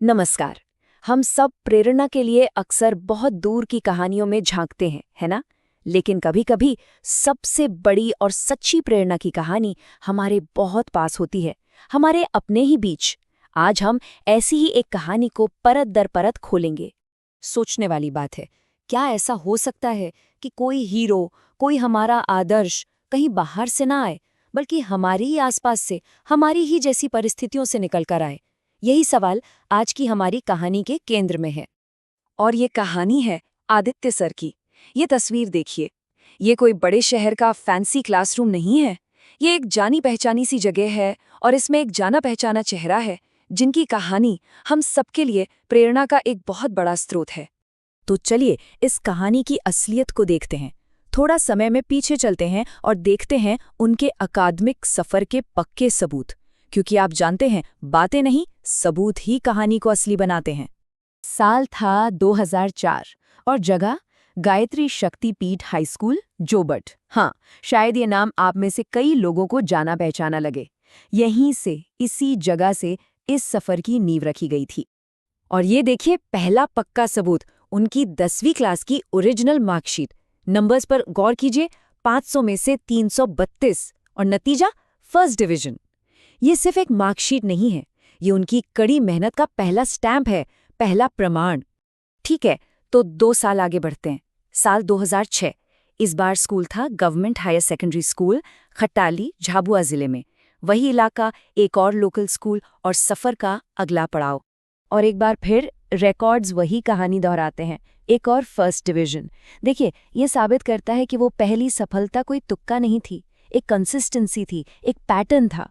नमस्कार। हम सब प्रेरणा के लिए अक्सर बहुत दूर की कहानियों में झांकते हैं, है ना? लेकिन कभी-कभी सबसे बड़ी और सच्ची प्रेरणा की कहानी हमारे बहुत पास होती है, हमारे अपने ही बीच। आज हम ऐसी ही एक कहानी को परत दर परत खोलेंगे। सोचने वाली बात है, क्या ऐसा हो सकता है कि कोई हीरो, कोई हमारा आदर्श कहीं बाहर से ना आए, बल्कि हमारी ही आसपास से, हमारी ही जैसी परिस्थितियों से निकल कर आए? यही सवाल आज की हमारी कहानी के केंद्र में है। और ये कहानी है आदित्य सर की। ये तस्वीर देखिए। ये कोई बड़े शहर का फैंसी क्लासरूम नहीं है। ये एक जानी पहचानी सी जगह है और इसमें एक जाना पहचाना चेहरा है जिनकी कहानी हम सबके लिए प्रेरणा का एक बहुत बड़ा स्रोत है। तो चलिए इस कहानी की असलियत को देखते हैं। थोड़ा समय में पीछे चलते हैं और देखते हैं उनके अकादमिक सफर के पक्के सबूत। क्योंकि आप जानते हैं, बातें नहीं, सबूत ही कहानी को असली बनाते हैं। साल था 2004 और जगह गायत्री शक्तिपीठ हाई स्कूल, जोबट। हाँ, शायद ये नाम आप में से कई लोगों को जाना पहचाना लगे। यहीं से, इसी जगह से इस सफर की नींव रखी गई थी। और ये देखिए पहला पक्का सबूत, उनकी 10वीं क्लास की ओरिजिनल मार्कशीट। नंबर्स पर गौर कीजिए, 500 में से 332 और नतीजा फर्स्ट डिवीजन। ये सिर्फ एक मार्कशीट नहीं है, ये उनकी कड़ी मेहनत का पहला स्टैम्प है, पहला प्रमाण। ठीक है, तो 2 साल आगे बढ़ते हैं। साल 2006। इस बार स्कूल था government higher secondary school, Khattali, Jhabua जिले में। वही इलाका, एक और लोकल स्कूल और सफर का अगला पड़ाव। और एक बार फिर रिकॉर्ड्स वही कहानी दोहराते हैं, एक और फर्स्ट डिवीजन। देखिए, ये साबित करता है कि वो पहली सफलता कोई तुक्का नहीं थी, एक कंसिस्टेंसी थी, एक पैटर्न था।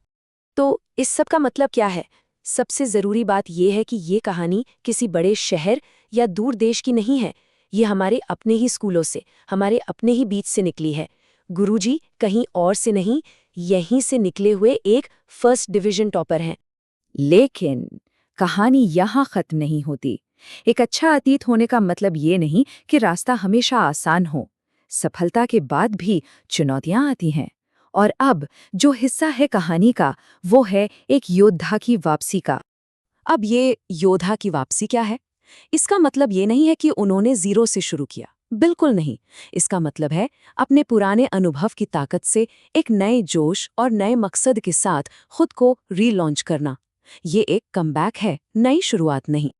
तो इस सब का मतलब क्या है? सबसे जरूरी बात यह है कि ये कहानी किसी बड़े शहर या दूर देश की नहीं है। ये हमारे अपने ही स्कूलों से, हमारे अपने ही बीच से निकली है। गुरुजी कहीं और से नहीं, यहीं से निकले हुए एक फर्स्ट डिवीजन टॉपर हैं। लेकिन कहानी यहाँ खत्म नहीं होती। एक अच्छा अतीत होने का मतलब ये नहीं कि रास्ता हमेशा आसान हो। सफलता के बाद भी चुनौतियां आती हैं। और अब जो हिस्सा है कहानी का, वो है एक योद्धा की वापसी का। अब ये योद्धा की वापसी क्या है? इसका मतलब ये नहीं है कि उन्होंने जीरो से शुरू किया, बिल्कुल नहीं। इसका मतलब है अपने पुराने अनुभव की ताकत से एक नए जोश और नए मकसद के साथ खुद को रीलॉन्च करना। ये एक कमबैक है, नई शुरुआत नहीं।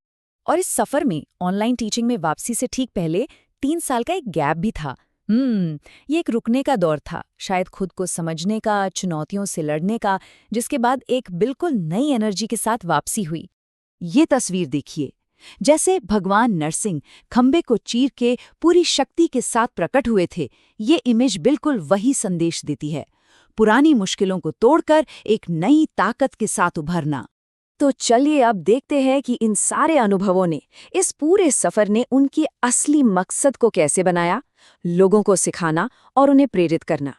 और इस सफर में ऑनलाइन टीचिंग में वापसी से ठीक पहले 3 साल का एक गैप भी था। ये एक रुकने का दौर था, शायद खुद को समझने का, चुनौतियों से लड़ने का, जिसके बाद एक बिल्कुल नई एनर्जी के साथ वापसी हुई। ये तस्वीर देखिए, जैसे भगवान नरसिंह खंबे को चीर के पूरी शक्ति के साथ प्रकट हुए थे। ये इमेज बिल्कुल वही संदेश देती है, पुरानी मुश्किलों को तोड़कर एक नई ताकत के साथ उभरना। तो चलिए अब देखते हैं कि इन सारे अनुभवों ने, इस पूरे सफर ने उनकी असली मकसद को कैसे बनाया। लोगों को सिखाना और उन्हें प्रेरित करना।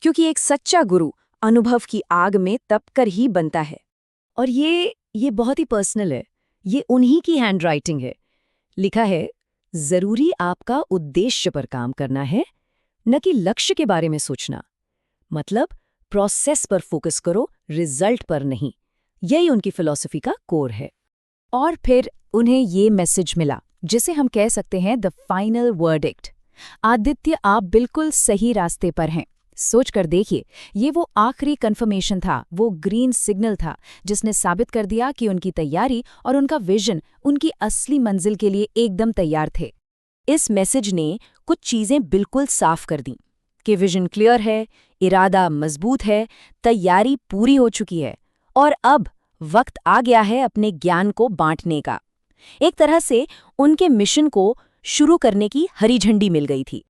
क्योंकि एक सच्चा गुरु अनुभव की आग में तप कर ही बनता है। और ये बहुत ही पर्सनल है। ये उन्हीं की हैंडराइटिंग है। लिखा है, जरूरी आपका उद्देश्य पर काम करना है, न कि लक्ष्य के बारे में सोचना। मतलब प्रोसेस पर फोकस करो, रिजल्ट पर नहीं। यही उनकी फिलॉसफी का कोर है। और फिर उन्हें ये मैसेज मिला, जिसे हम कह सकते हैं द फाइनल वर्डिक्ट। आदित्य, आप बिल्कुल सही रास्ते पर हैं। सोच कर देखिए, ये वो आखिरी कंफर्मेशन था, वो ग्रीन सिग्नल था जिसने साबित कर दिया कि उनकी तैयारी और उनका विजन उनकी असली मंजिल के लिए एकदम तैयार थे। इस मैसेज ने कुछ चीजें बिल्कुल साफ कर दी कि विजन क्लियर है, इरादा मजबूत है, तैयारी पूरी हो चुकी है और अब वक्त आ गया है अपने ज्ञान को बांटने का। एक तरह से उनके मिशन को शुरू करने की हरी झंडी मिल गई थी।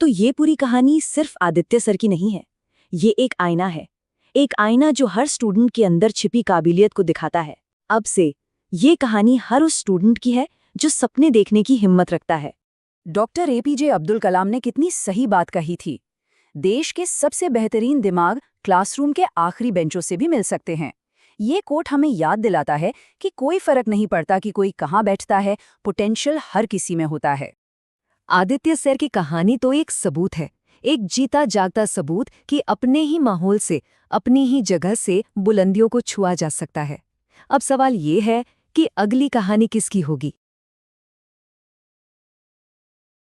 तो ये पूरी कहानी सिर्फ आदित्य सर की नहीं है। ये एक आईना है, एक आईना जो हर स्टूडेंट के अंदर छिपी काबिलियत को दिखाता है। अब से ये कहानी हर उस स्टूडेंट की है जो सपने देखने की हिम्मत रखता है। डॉक्टर एपीजे अब्दुल कलाम ने कितनी सही बात कही थी, देश के सबसे बेहतरीन दिमाग क्लासरूम के आखिरी बेंचों से भी मिल सकते हैं। ये कोट हमें याद दिलाता है कि कोई फर्क नहीं पड़ता कि कोई कहाँ बैठता है, पोटेंशियल हर किसी में होता है। आदित्य सर की कहानी तो एक सबूत है, एक जीता जागता सबूत कि अपने ही माहौल से, अपनी ही जगह से बुलंदियों को छुआ जा सकता है। अब सवाल ये है कि अगली कहानी किसकी होगी।